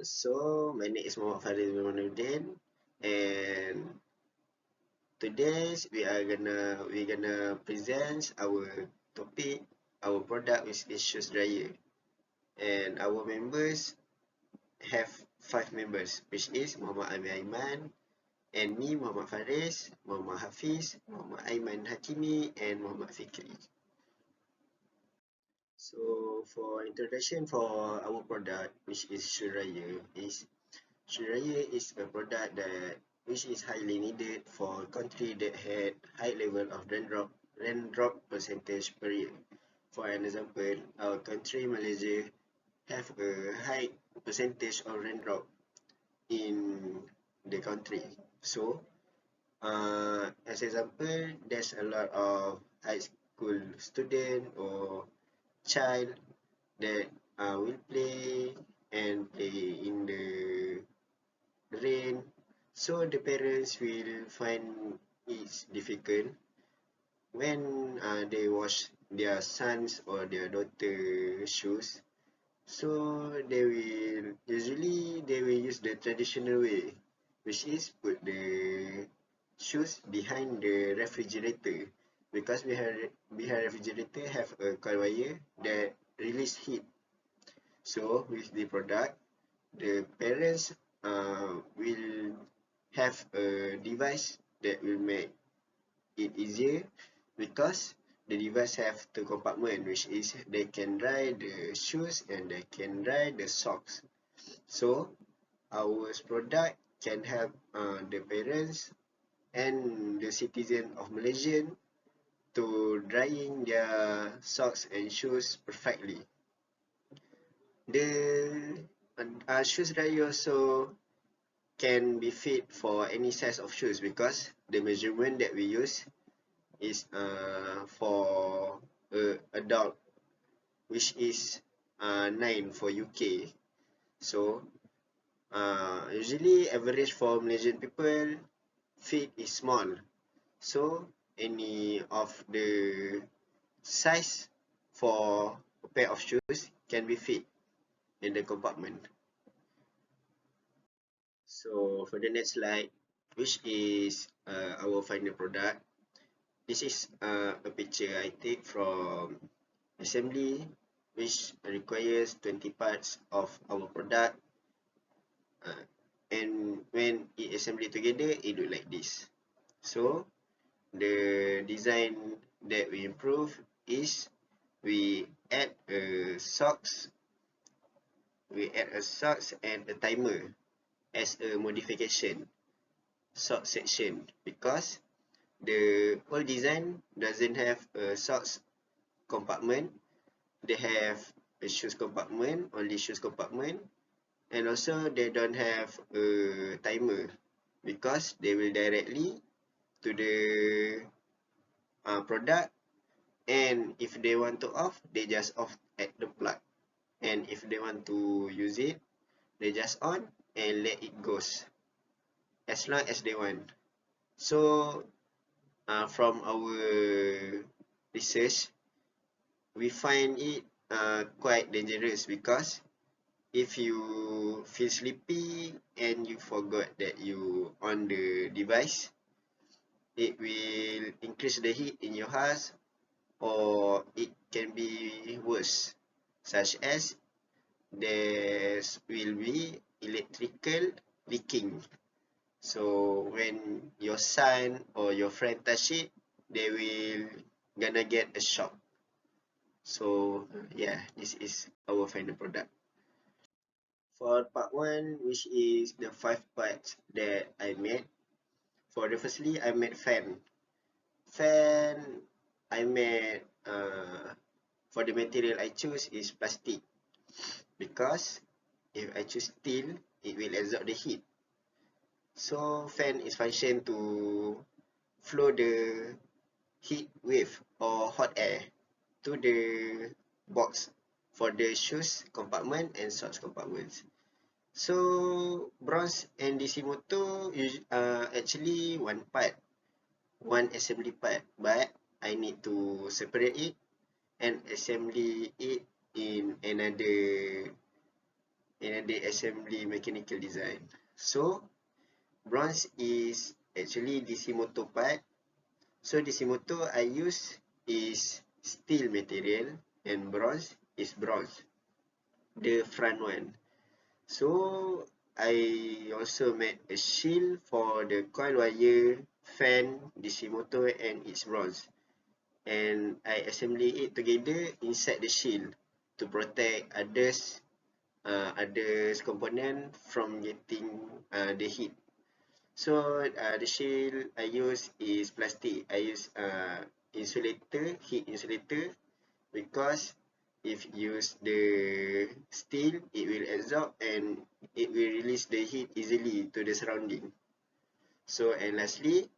So my name is Muhammad Farid Zamanuddin, and today we gonna present our topic, our product, which is shoes dryer, and our members have 5 members, which is Muhammad Ami Aiman, and me, Muhammad Faris, Muhammad Hafiz, Muhammad Aiman Hakimi, and Muhammad Fikri. So for introduction for our product, which is shoe dryer, is a product that which is highly needed for country that had high level of raindrop percentage per year. For an example, our country Malaysia have a high percentage of raindrop in the country. So, as example, there's a lot of high school student or child that will play and play in the rain, so the parents will find it difficult when they wash their sons or their daughter shoes. So they will use the traditional way, which is put the shoes behind the refrigerator, because behind refrigerator have a coil wire that release heat. So with the product, the parents will have a device that will make it easier, because the device have two compartment, which is they can dry the shoes and they can dry the socks. So our product can help the parents and the citizen of Malaysia to drying their socks and shoes perfectly. The shoes dryer also can be fit for any size of shoes, because the measurement that we use is for adult, which is 9 for UK. So usually average for Malaysian people, feet is small. So any of the size for a pair of shoes can be fit in the compartment. So for the next slide, which is our final product. This is a picture I take from assembly, which requires 20 parts of our product, uh, and when it assembled together, it look like this. So the design that we improve is we add a socks, and a timer as a modification sock section, because the whole design doesn't have a socks compartment. They have a shoes compartment, only shoes compartment, and also they don't have a timer, because they will directly to the product, and if they want to off, they just off at the plug, and if they want to use it, they just on and let it goes as long as they want. So from our research, we find it quite dangerous, because if you feel sleepy and you forgot that you on the device, it will increase the heat in your house, or it can be worse, such as there will be electrical leaking. So when your son or your friend touch it, they will gonna get a shock. So yeah, this is our final product. For part 1, which is the 5 parts that I made. For the firstly, I made fan. Fan, I made, for the material I choose is plastic, because if I choose steel, it will absorb the heat. So fan is function to flow the heat wave or hot air to the box for the shoes compartment and socks compartments. So bronze and DC motor actually one assembly part, but I need to separate it and assembly it in another assembly mechanical design. So bronze is actually DC motor part. So DC motor I use is steel material and bronze is bronze, the front one. So I also made a shield for the coil wire, fan, DC motor and its bronze. And I assembly it together inside the shield to protect others component from getting the heat. So the shield I use is plastic. I use insulator, heat insulator, because if use the steel, it will absorb and it will release the heat easily to the surrounding. So and lastly,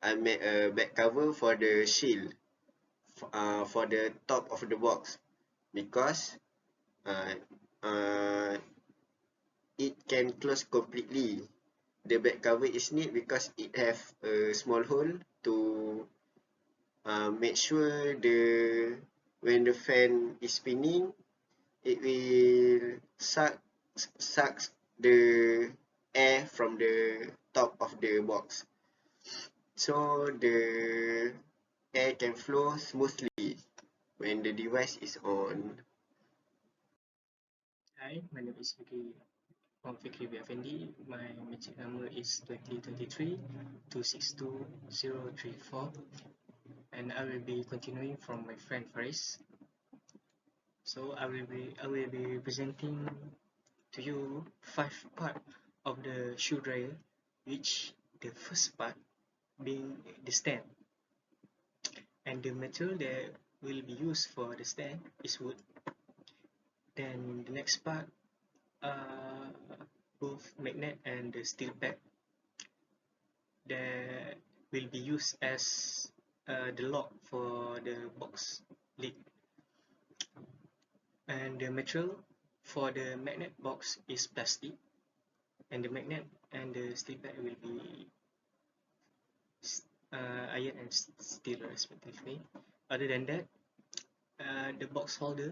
I made a back cover for the shield for the top of the box, because uh, uh, it can close completely. The back cover is neat because it have a small hole to make sure when the fan is spinning, it will sucks the air from the top of the box, so the air can flow smoothly when the device is on. Hi, my name is Vicky from Fikri Effendi. My magic number is 2023 262 034, and I will be continuing from my friend Faris. So I will be presenting to you 5 parts of the shoe dryer, which the first part being the stand, and the material that will be used for the stand is wood. Then the next part, both magnet and the steel pad that will be used as the lock for the box lid. And the material for the magnet box is plastic, and the magnet and the steel pad will be iron and steel respectively. Other than that, the box holder,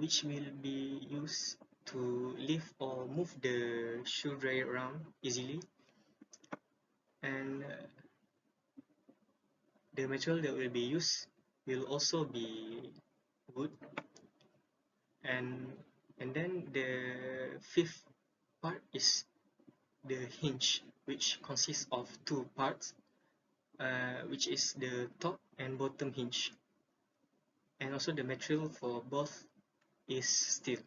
which will be used to lift or move the shoe dryer around easily, and the material that will be used will also be wood. And then the fifth part is the hinge, which consists of 2 parts, which is the top and bottom hinge, and also the material for both is steel.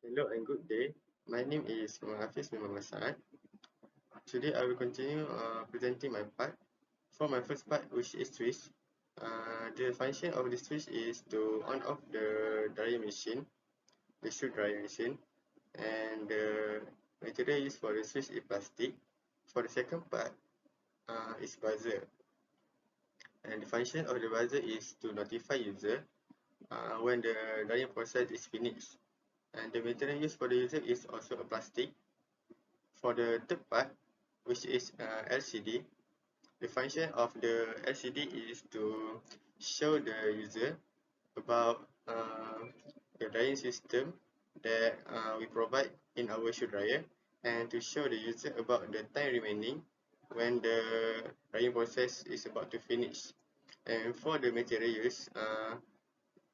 Hello and good day. My name is Hafiz Muhammad Saad. Today I will continue presenting my part. For my first part, which is switch, the function of the switch is to on off the dryer machine, the shoe dryer machine, and the material used for the switch is plastic. For the second part, is buzzer, and the function of the buzzer is to notify user when the drying process is finished. And the material used for the user is also a plastic. For the third part, which is LCD, the function of the LCD is to show the user about the drying system that we provide in our shoe dryer, and to show the user about the time remaining when the drying process is about to finish. And for the material used,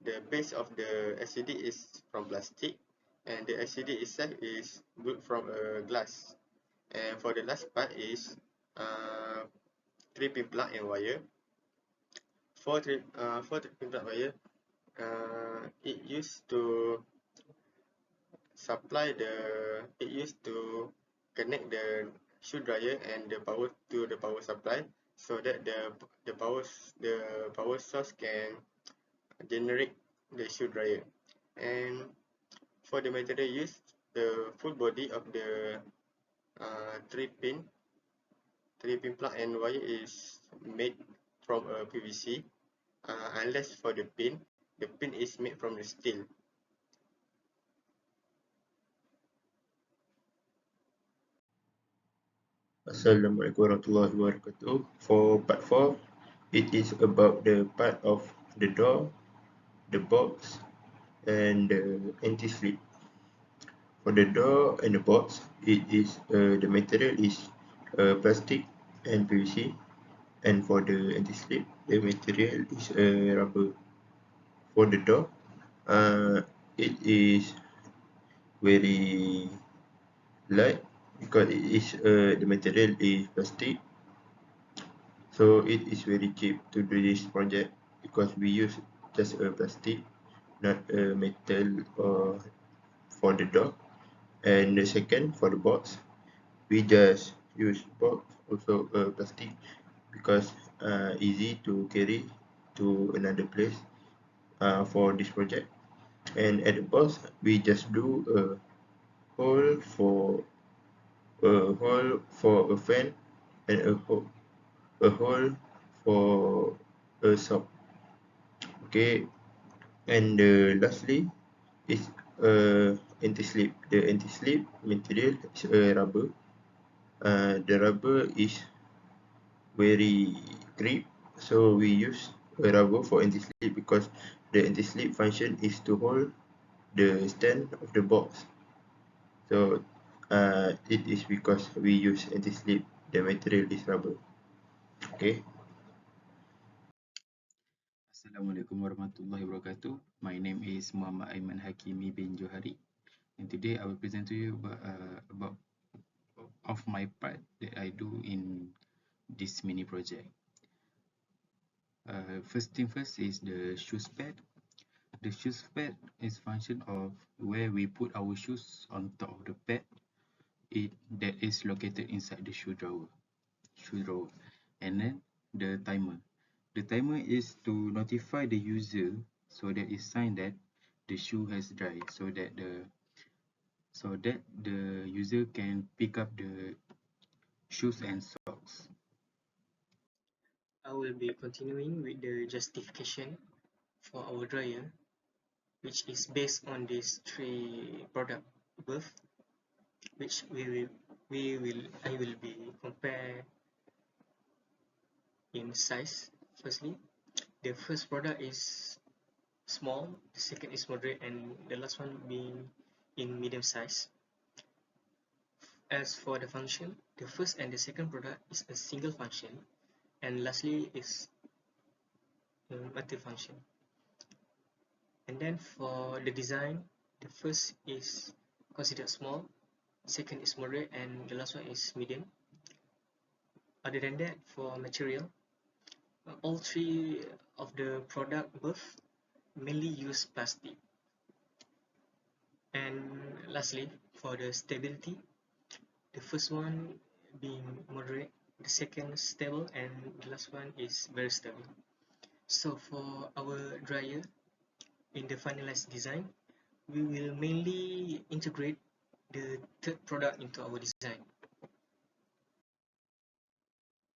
the base of the LCD is from plastic, and the LCD itself is built from a glass. And for the last part is uh, 3-pin plug and wire. For 3-pin plug wire, it used to connect the shoe dryer and the power to the power supply, so that the power source can generate the shoe dryer. And for the material used, the full body of the uh, 3-pin 3-pin plug and wire is made from a PVC, unless for the pin is made from the steel. Assalamualaikum warahmatullahi wabarakatuh. For part 4, it is about the part of the door, the box, and the anti-slip. For the door and the box, the material is plastic and PVC, and for the anti-slip, the material is rubber. For the door, it is very light because the material is plastic, so it is very cheap to do this project because we use just a plastic, not a metal or for the door. And the second, for the box, we just use box, also plastic, because easy to carry to another place for this project. And at the box, we just do hole for a fan and a hole for a sock. Okay, and lastly is anti-slip. The anti-slip material is a rubber. The rubber is very grip, so we use a rubber for anti-slip because the anti-slip function is to hold the stand of the box. So it is because we use anti-slip, the material is rubber. Okay. Assalamualaikum warahmatullahi wabarakatuh. My name is Muhammad Aiman Hakimi bin Johari, and today I will present to you about of my part that I do in this mini project. First thing first is the shoes pad. The shoes pad is function of where we put our shoes on top of the pad. That is located inside the shoe drawer. And then the timer. The timer is to notify the user so that it's sign that the shoe has dried, so that the user can pick up the shoes and socks. I will be continuing with the justification for our dryer, which is based on these three product above, which I will be compare in size. Firstly, the first product is small, the second is moderate, and the last one being in medium size. As for the function, the first and the second product is a single function, and lastly is a multi-function. And then for the design, the first is considered small, second is moderate, and the last one is medium. Other than that, for material, all three of the product above mainly use plastic. And lastly, for the stability, the first one being moderate, the second stable, and the last one is very stable. So for our dryer, in the finalized design, we will mainly integrate the third product into our design.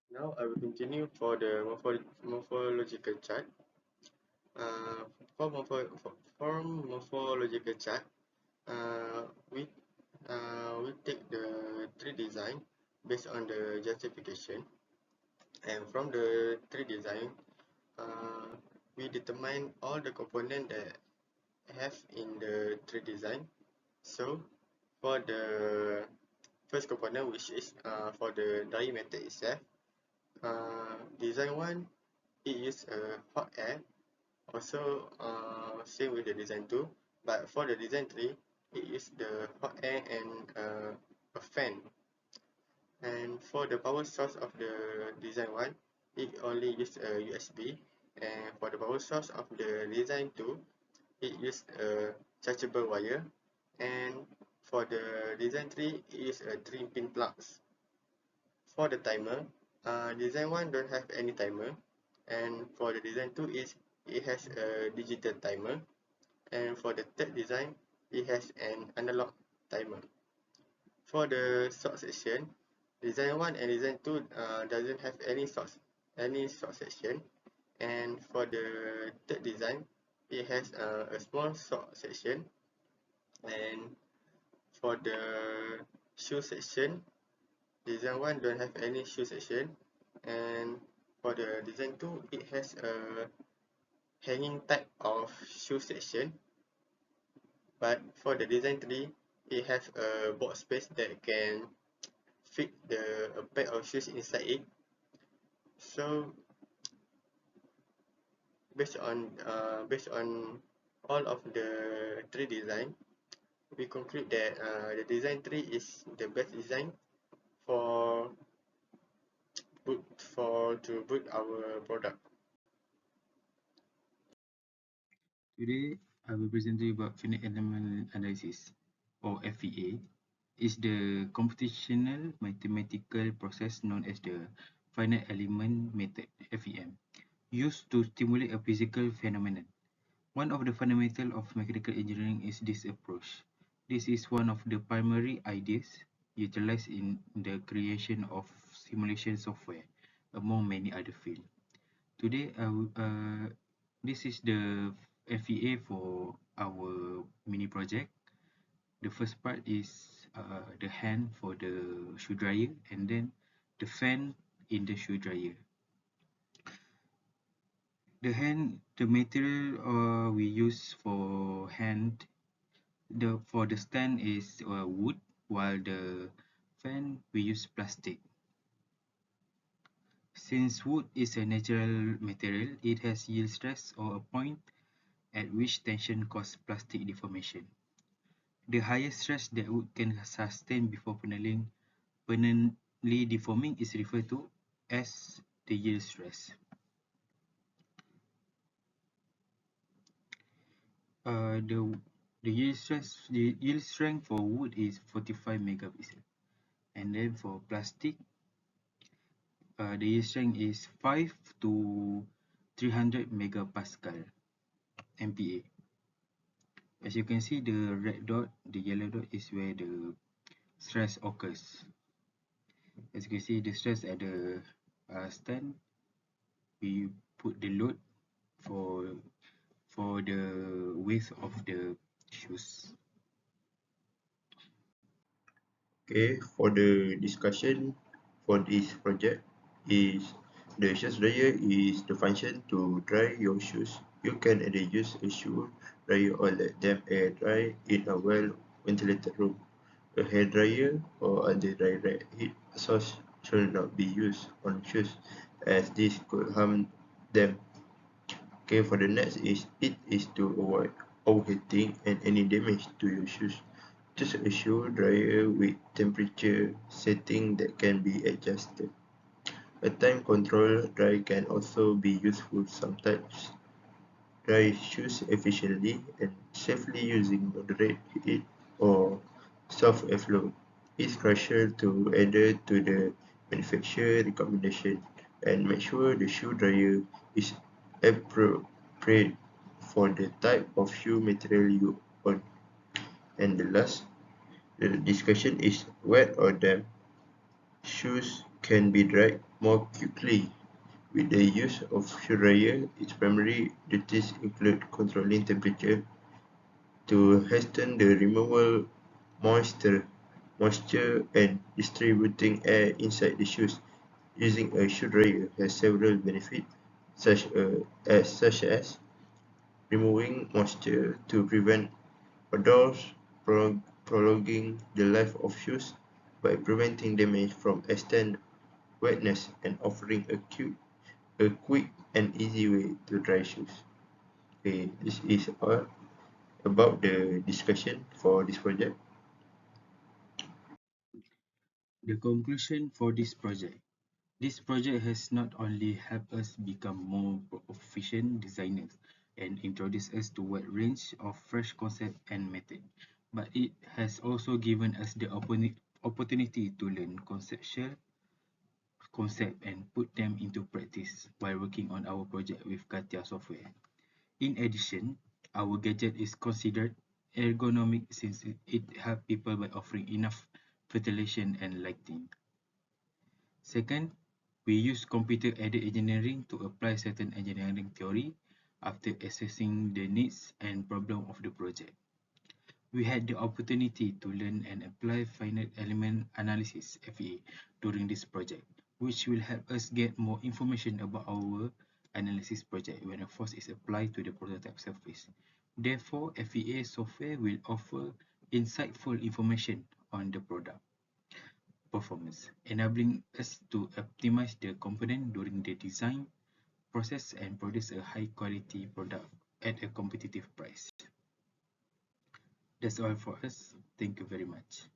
Now I will continue for the morphological chart. For morphological chart, we take the tree design based on the justification, and from the tree design, we determine all the component that have in the tree design. So for the first component, which is for the drying method itself, design 1, it use hot air, also same with the design 2, but for the design 3, it use the hot air and a fan. And for the power source of the design 1, it only use a USB, and for the power source of the design 2, it use a chargeable wire, and for the design 3, it use a 3-pin plugs. For the timer, design 1 don't have any timer, and for the design 2, it has a digital timer, and for the third design, it has an analog timer. For the sock section, design 1 and design 2 doesn't have any sock section, and for the third design, it has a small sock section. And for the shoe section, design 1 don't have any shoe section, and for the design 2, it has a hanging type of shoe section. But for the design tree, it has a box space that can fit a pair of shoes inside it. So based on all of the tree design, we conclude that the design tree is the best design for to boot our product. Today, I will present to you about finite element analysis, or FEA. Is the computational mathematical process known as the finite element method (FEM), used to simulate a physical phenomenon. One of the fundamentals of mechanical engineering is this approach. This is one of the primary ideas utilized in the creation of simulation software, among many other fields. Today, this is the FEA for our mini project. The first part is the hand for the shoe dryer, and then the fan in the shoe dryer. The material we use for hand, for the stand is wood, while the fan we use plastic. Since wood is a natural material, it has yield stress, or a point at which tension causes plastic deformation. The highest stress that wood can sustain before permanently deforming is referred to as the yield stress. The yield strength for wood is 45 megapascal, and then for plastic, the yield strength is 5 to 300 megapascal MPa. As you can see, the red dot, the yellow dot is where the stress occurs. As you can see, the stress at the stand, we put the load for the width of the shoes. Okay, for the discussion for this project is the shoe dryer is the function to dry your shoes. You can either use a shoe dryer or let them air dry in a well ventilated room. A hair dryer or other direct heat source should not be used on shoes as this could harm them. Okay, for the next it is to avoid overheating and any damage to your shoes. Choose a shoe dryer with temperature setting that can be adjusted. A time control dry can also be useful sometimes. Dry shoes efficiently and safely using moderate heat or soft airflow is crucial to adhere to the manufacturer recommendation and make sure the shoe dryer is appropriate for the type of shoe material you own. And the last, the discussion is wet or damp. Shoes can be dried more quickly with the use of shoe dryer. Its primary duties include controlling temperature to hasten the removal moisture and distributing air inside the shoes. Using a shoe dryer has several benefits, such as removing moisture to prevent odors, prolonging the life of shoes by preventing damage from extended wetness, and offering a quick and easy way to dry shoes. Okay, this is all about the discussion for this project. The conclusion for this project. This project has not only helped us become more proficient designers and introduced us to a wide range of fresh concepts and methods, but it has also given us the opportunity to learn concepts and put them into practice while working on our project with KAUSALYAH software. In addition, our gadget is considered ergonomic since it helps people by offering enough ventilation and lighting. Second, we use computer-aided engineering to apply certain engineering theory after assessing the needs and problem of the project. We had the opportunity to learn and apply finite element analysis (FEA) during this project, which will help us get more information about our analysis project when a force is applied to the prototype surface. Therefore, FEA software will offer insightful information on the product performance, enabling us to optimize the component during the design process and produce a high-quality product at a competitive price. That's all for us. Thank you very much.